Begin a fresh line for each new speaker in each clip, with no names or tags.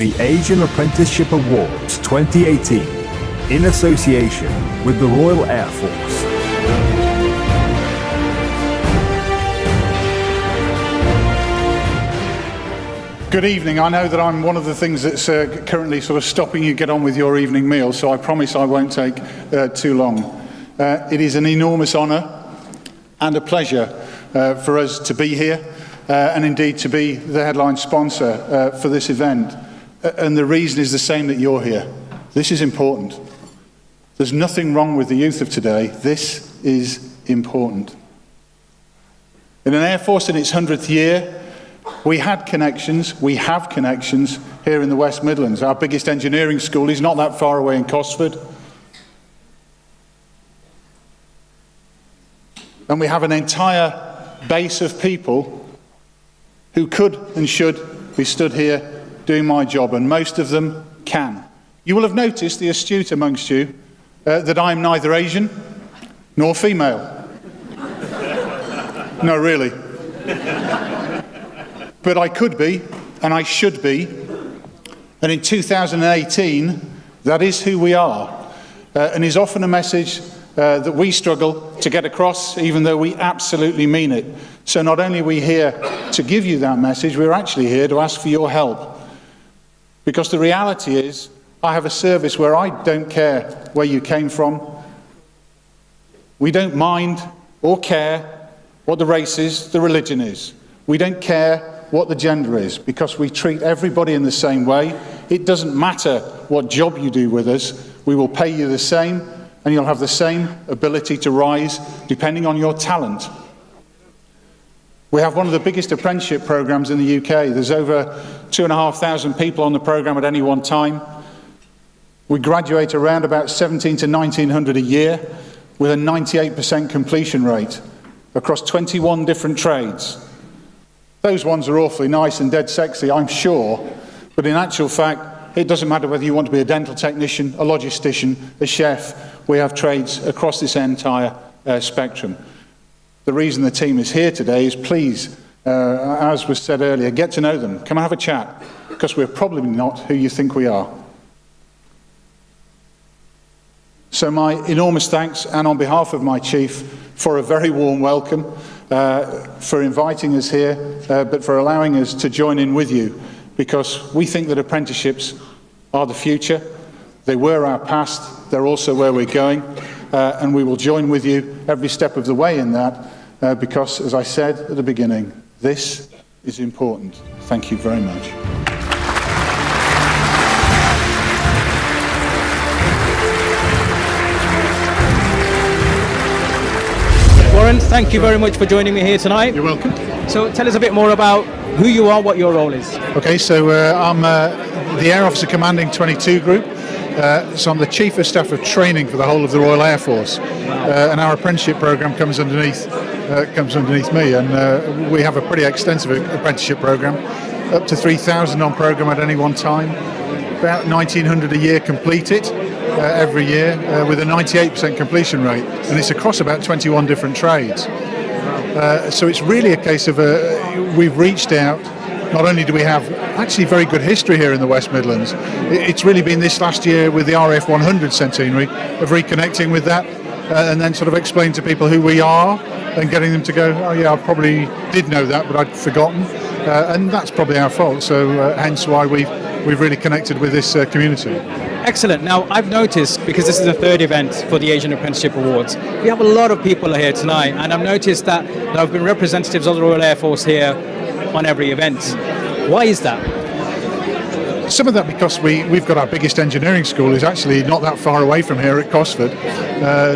the Asian Apprenticeship Awards 2018 in association with the Royal Air Force.
Good evening. I know that I'm one of the things that's currently sort of stopping you get on with your evening meal, so I promise I won't take too long. It is an enormous honour and a pleasure for us to be here and indeed to be the headline sponsor for this event. And the reason is the same that you're here. This is important. There's nothing wrong with the youth of today. This is important. In an Air Force in its 100th year, we have connections here in the West Midlands. Our biggest engineering school is not that far away in Cosford. And we have an entire base of people who could and should be stood here doing my job, and most of them can. You will have noticed, the astute amongst you, that I'm neither Asian nor female. No, really. But I could be, and I should be, and in 2018, that is who we are, and is often a message that we struggle to get across, even though we absolutely mean it. So not only are we here to give you that message, we're actually here to ask for your help. Because the reality is, I have a service where I don't care where you came from. We don't mind or care what the race is, the religion is. We don't care what the gender is, because we treat everybody in the same way. It doesn't matter what job you do with us, we will pay you the same, and you'll have the same ability to rise depending on your talent. We have one of the biggest apprenticeship programs in the UK. There's over 2,500 people on the program at any one time. We graduate around about 1,700 to 1,900 a year with a 98% completion rate across 21 different trades. Those ones are awfully nice and dead sexy, I'm sure, but in actual fact, it doesn't matter whether you want to be a dental technician, a logistician, a chef. We have trades across this entire spectrum. The reason the team is here today is please, as was said earlier, get to know them. Come and have a chat, because we're probably not who you think we are. So my enormous thanks, and on behalf of my chief, for a very warm welcome. For inviting us here, but for allowing us to join in with you, because we think that apprenticeships are the future. They were our past, they're also where we're going, and we will join with you every step of the way in that, because, as I said at the beginning, this is important. Thank you very much.
Warren, thank you very much for joining me here tonight.
You're welcome.
So tell us a bit more about who you are, what your role is.
Okay, so I'm the Air Officer Commanding 22 Group. So I'm the Chief of Staff of Training for the whole of the Royal Air Force. And our apprenticeship programme comes underneath me. And we have a pretty extensive apprenticeship programme, up to 3,000 on programme at any one time. About 1,900 a year complete it. Every year with a 98% completion rate, and it's across about 21 different trades. So it's really a case of we've reached out. Not only do we have actually very good history here in the West Midlands, it's really been this last year with the RF 100 centenary of reconnecting with that and then sort of explain to people who we are and getting them to go, oh yeah, I probably did know that, but I'd forgotten, and that's probably our fault. So hence why we've really connected with this community.
Excellent. Now, I've noticed, because this is the third event for the Asian Apprenticeship Awards, we have a lot of people here tonight, and I've noticed that there have been representatives of the Royal Air Force here on every event. Why is that?
Some of that because we've got our biggest engineering school is actually not that far away from here at Cosford.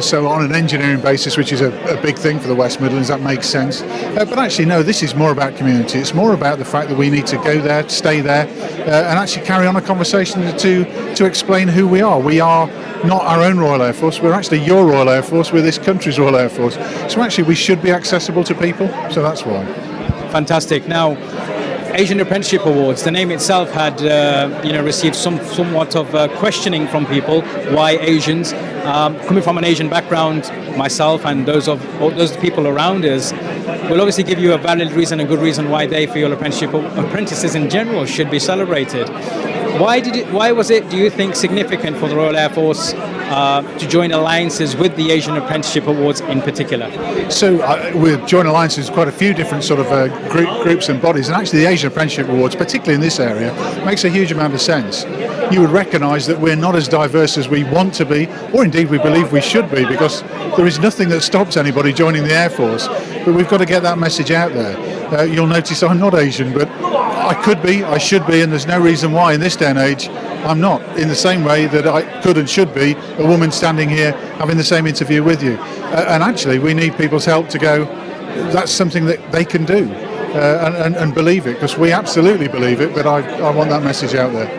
So on an engineering basis, which is a big thing for the West Midlands, that makes sense. But actually, no, this is more about community. It's more about the fact that we need to go there, stay there, and actually carry on a conversation to explain who we are. We are not our own Royal Air Force, we're actually your Royal Air Force, we're this country's Royal Air Force. So actually we should be accessible to people, so that's why.
Fantastic. Now, Asian Apprenticeship Awards, the name itself had received somewhat of questioning from people. Why Asians? Coming from an Asian background, myself and those people around us will obviously give you a valid reason, a good reason why they feel apprentices in general should be celebrated. Why was it, do you think, significant for the Royal Air Force to join alliances with the Asian Apprenticeship Awards in particular?
So we've joined alliances with quite a few different sort of groups and bodies, and actually the Asian Apprenticeship Awards, particularly in this area, makes a huge amount of sense. You would recognise that we're not as diverse as we want to be, or indeed we believe we should be, because there is nothing that stops anybody joining the Air Force. But we've got to get that message out there. You'll notice I'm not Asian, but I could be, I should be, and there's no reason why in this day and age I'm not, in the same way that I could and should be a woman standing here having the same interview with you. And actually we need people's help to go, that's something that they can do, and believe it, because we absolutely believe it, but I want that message out there.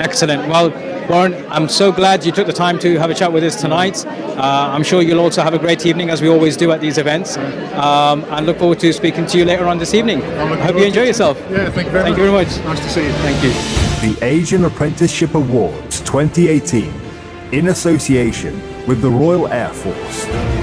Excellent. Well, Warren, I'm so glad you took the time to have a chat with us tonight. I'm sure you'll also have a great evening, as we always do at these events, and look forward to speaking to you later on this evening. I hope you enjoy yourself.
Yeah, thank you very much.
Thank you very much.
Nice to see you.
Thank you.
The Asian Apprenticeship Awards 2018 in association with the Royal Air Force.